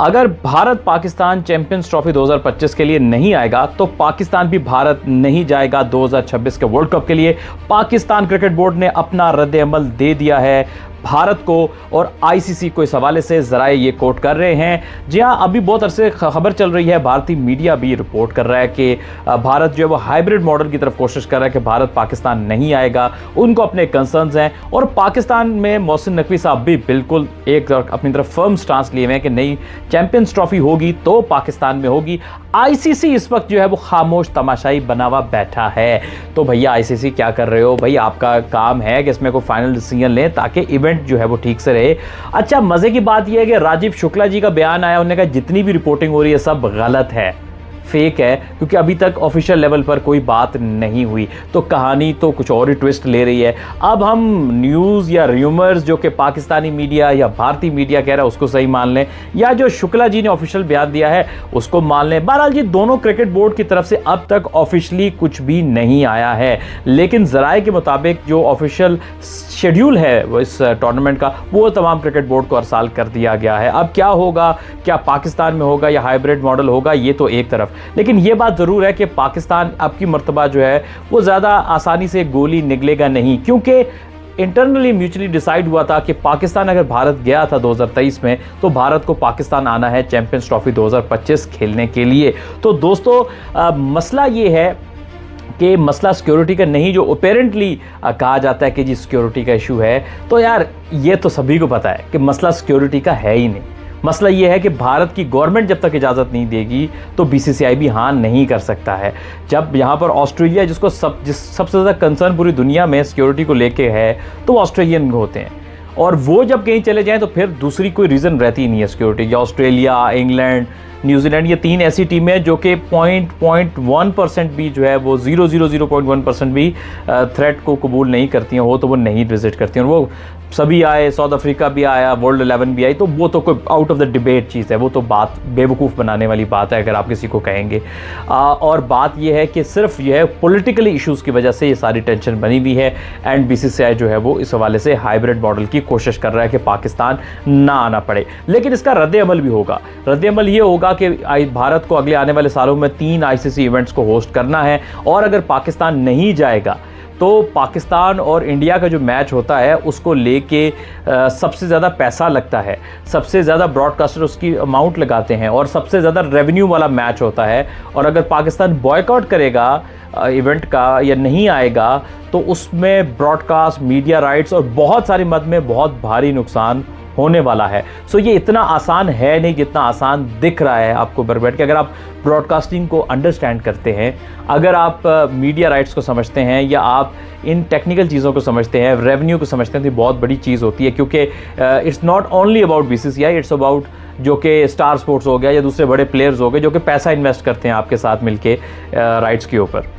अगर Bharat Pakistan champions trophy 2025 के लिए नहीं आएगा तो पाकिस्तान भी भारत नहीं जाएगा 2026 के वर्ल्ड कप के लिए। पाकिस्तान क्रिकेट बोर्ड ने अपना रद्द-ए-अमल दे दिया है भारत को और आईसीसी को इस हवाले से जराए ये कोट कर रहे हैं। जी हाँ, अभी बहुत अरसे खबर चल रही है, भारतीय मीडिया भी रिपोर्ट कर रहा है कि भारत जो है वो हाइब्रिड मॉडल की तरफ कोशिश कर रहा है कि भारत पाकिस्तान नहीं आएगा। उनको अपने कंसर्न्स हैं और पाकिस्तान में मोहसिन नकवी साहब भी बिल्कुल एक अपनी तरफ फर्म स्टांस लिए हुए हैं कि नहीं, चैंपियंस ट्रॉफी होगी तो पाकिस्तान में होगी। आईसीसी इस वक्त जो है वो खामोश तमाशाई बना हुआ बैठा है। तो भैया आईसीसी क्या कर रहे हो भाई, आपका काम है कि इसमें कोई फाइनल डिसीजन लें ताकि इवेंट जो है वो ठीक से रहे। अच्छा, मजे की बात यह है कि राजीव शुक्ला जी का बयान आया, उन्होंने कहा जितनी भी रिपोर्टिंग हो रही है सब गलत है, फेक है, क्योंकि अभी तक ऑफिशियल लेवल पर कोई बात नहीं हुई। तो कहानी तो कुछ और ही ट्विस्ट ले रही है। अब हम न्यूज़ या र्यूमर्स जो कि पाकिस्तानी मीडिया या भारतीय मीडिया कह रहा है उसको सही मान लें, या जो शुक्ला जी ने ऑफिशियल बयान दिया है उसको मान लें। बहरहाल जी, दोनों क्रिकेट बोर्ड की तरफ से अब तक ऑफिशियली कुछ भी नहीं आया है, लेकिन जराए के मुताबिक जो ऑफिशियल शेड्यूल है वो इस टूर्नामेंट का, वो तमाम क्रिकेट बोर्ड को अरसाल कर दिया गया है। अब क्या होगा, क्या पाकिस्तान में होगा या हाइब्रिड मॉडल होगा, ये तो एक तरफ, लेकिन ये बात ज़रूर है कि पाकिस्तान अब की मर्तबा जो है वो ज़्यादा आसानी से गोली निकलेगा नहीं, क्योंकि इंटरनली म्यूचुअली डिसाइड हुआ था कि पाकिस्तान अगर भारत गया था 2023 में तो भारत को पाकिस्तान आना है चैंपियंस ट्रॉफी 2025 खेलने के लिए। तो दोस्तों, मसला ये है कि मसला सिक्योरिटी का नहीं, जो अपेरेंटली कहा जाता है कि जी सिक्योरिटी का इशू है, तो यार ये तो सभी को पता है कि मसला सिक्योरिटी का है ही नहीं। मसला ये है कि भारत की गवर्नमेंट जब तक इजाज़त नहीं देगी तो बीसीसीआई भी हाँ नहीं कर सकता है। जब यहाँ पर ऑस्ट्रेलिया, जिसको सबसे ज़्यादा कंसर्न पूरी दुनिया में सिक्योरिटी को लेके है, तो ऑस्ट्रेलियन होते हैं, और वो जब कहीं चले जाएं तो फिर दूसरी कोई रीज़न रहती ही नहीं है सिक्योरिटी। या ऑस्ट्रेलिया, इंग्लैंड, न्यूजीलैंड, ये तीन ऐसी टीमें जो कि 0.1% भी जो है वो 0.1% भी थ्रेट को कबूल नहीं करती हैं, वो तो वो नहीं विजिट करती हैं। और वो सभी आए, साउथ अफ्रीका भी आया, वर्ल्ड 11 भी आई, तो वो तो कोई आउट ऑफ द डिबेट चीज़ है, वो तो बात बेवकूफ़ बनाने वाली बात है अगर आप किसी को कहेंगे। और बात ये है कि सिर्फ ये है पॉलिटिकली इश्यूज़ की वजह से ये सारी टेंशन बनी हुई है, एंड बीसीसीआई जो है वो इस हवाले से हाइब्रिड मॉडल की कोशिश कर रहा है कि पाकिस्तान ना आना पड़े। लेकिन इसका रद्द-ए-अमल भी होगा। रद्द-ए-अमल ये होगा कि भारत को अगले आने वाले सालों में 3 आईसीसी इवेंट्स को होस्ट करना है, और अगर पाकिस्तान नहीं जाएगा तो पाकिस्तान और इंडिया का जो मैच होता है उसको लेके सबसे ज़्यादा पैसा लगता है, सबसे ज़्यादा ब्रॉडकास्टर उसकी अमाउंट लगाते हैं, और सबसे ज़्यादा रेवेन्यू वाला मैच होता है। और अगर पाकिस्तान बॉयकॉट करेगा इवेंट का या नहीं आएगा तो उसमें ब्रॉडकास्ट, मीडिया राइट्स और बहुत सारी मद में बहुत भारी नुकसान होने वाला है। सो ये इतना आसान है नहीं जितना आसान दिख रहा है आपको घर बैठ के। अगर आप ब्रॉडकास्टिंग को अंडरस्टैंड करते हैं, अगर आप मीडिया राइट्स को समझते हैं, या आप इन टेक्निकल चीज़ों को समझते हैं, रेवेन्यू को समझते हैं, तो ये बहुत बड़ी चीज़ होती है, क्योंकि it's not only about BCCI, it's about जो कि स्टार स्पोर्ट्स हो गया या दूसरे बड़े प्लेयर्स हो गए जो कि पैसा इन्वेस्ट करते हैं आपके साथ मिलके राइट्स के ऊपर।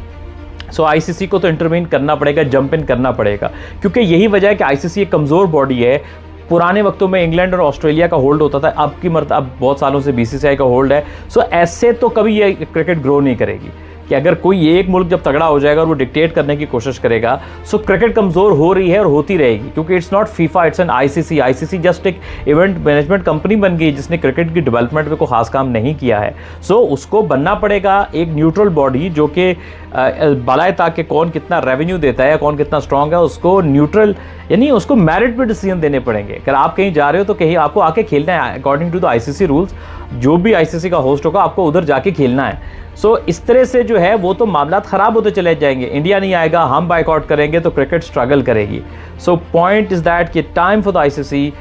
सो आईसीसी को तो इंटरवीन करना पड़ेगा, जंप इन करना पड़ेगा, क्योंकि यही वजह है कि आईसीसी एक कमज़ोर बॉडी है। पुराने वक्तों में इंग्लैंड और ऑस्ट्रेलिया का होल्ड होता था, अब बहुत सालों से बीसीसीआई का होल्ड है। सो ऐसे तो कभी ये क्रिकेट ग्रो नहीं करेगी कि अगर कोई एक मुल्क जब तगड़ा हो जाएगा और वो डिक्टेट करने की कोशिश करेगा, सो क्रिकेट कमज़ोर हो रही है और होती रहेगी, क्योंकि it's not FIFA, it's an ICC. ICC just एक इवेंट मैनेजमेंट कंपनी बन गई जिसने क्रिकेट की डेवलपमेंट में कोई खास काम नहीं किया है। सो उसको बनना पड़ेगा एक न्यूट्रल बॉडी जो कि बलाए ताकि कौन कितना रेवेन्यू देता है, कौन कितना स्ट्रॉन्ग है, उसको न्यूट्रल, यानी उसको मेरिट पे डिसीजन देने पड़ेंगे। अगर आप कहीं जा रहे हो तो कहीं आपको आके खेलना है according to the ICC rules. जो भी आईसीसी का होस्ट होगा आपको उधर जाके खेलना है। सो इस तरह से जो है वो तो मामला ख़राब होते चले जाएंगे। इंडिया नहीं आएगा, हम बाइकआउट करेंगे तो क्रिकेट स्ट्रगल करेगी। सो पॉइंट इज़ दैट कि टाइम फॉर द आईसीसी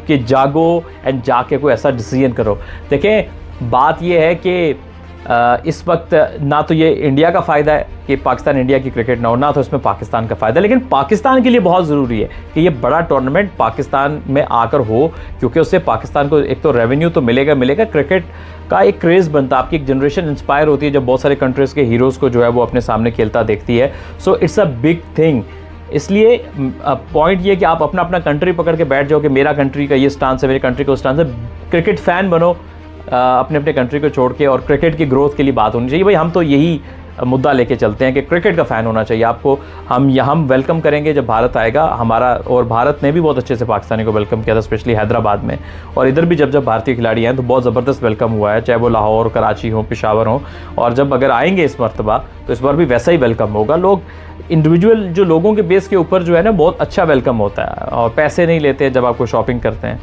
कि जागो एंड जाके कोई ऐसा डिसीजन करो। देखें, बात ये है कि इस वक्त ना तो ये इंडिया का फ़ायदा है कि पाकिस्तान इंडिया की क्रिकेट ना हो, ना तो इसमें पाकिस्तान का फ़ायदा, लेकिन पाकिस्तान के लिए बहुत ज़रूरी है कि ये बड़ा टूर्नामेंट पाकिस्तान में आकर हो, क्योंकि उससे पाकिस्तान को एक तो रेवेन्यू तो मिलेगा, क्रिकेट का एक क्रेज़ बनता है, आपकी एक जनरेशन इंस्पायर होती है जब बहुत सारे कंट्रीज़ के हीरोज़ को जो है वो अपने सामने खेलता देखती है। So it's a big thing. इसलिए पॉइंट ये कि आप अपना अपना कंट्री पकड़ के बैठ जाओ कि मेरा कंट्री का ये स्टांस है, मेरे कंट्री का स्टांस है। क्रिकेट फ़ैन बनो अपने अपने कंट्री को छोड़ के, और क्रिकेट की ग्रोथ के लिए बात होनी चाहिए। भाई हम तो यही मुद्दा लेके चलते हैं कि क्रिकेट का फ़ैन होना चाहिए आपको। हम वेलकम करेंगे जब भारत आएगा हमारा, और भारत ने भी बहुत अच्छे से पाकिस्तानी को वेलकम किया था, स्पेशली हैदराबाद में, और इधर भी जब भारतीय खिलाड़ी हैं तो बहुत ज़बरदस्त वेलकम हुआ है, चाहे वो लाहौर, कराची हो, पेशावर हो। और जब अगर आएंगे इस मरतबा तो इस बार भी वैसा ही वेलकम होगा। लोग इंडिविजुअल जो लोगों के बेस के ऊपर जो है ना बहुत अच्छा वेलकम होता है, और पैसे नहीं लेते जब आपको शॉपिंग करते हैं।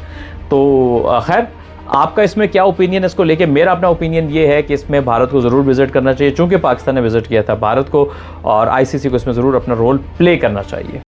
तो खैर आपका इसमें क्या ओपिनियन है इसको लेके? मेरा अपना ओपिनियन ये है कि इसमें भारत को ज़रूर विज़िट करना चाहिए, चूँकि पाकिस्तान ने विज़िट किया था भारत को, और आईसीसी को इसमें ज़रूर अपना रोल प्ले करना चाहिए।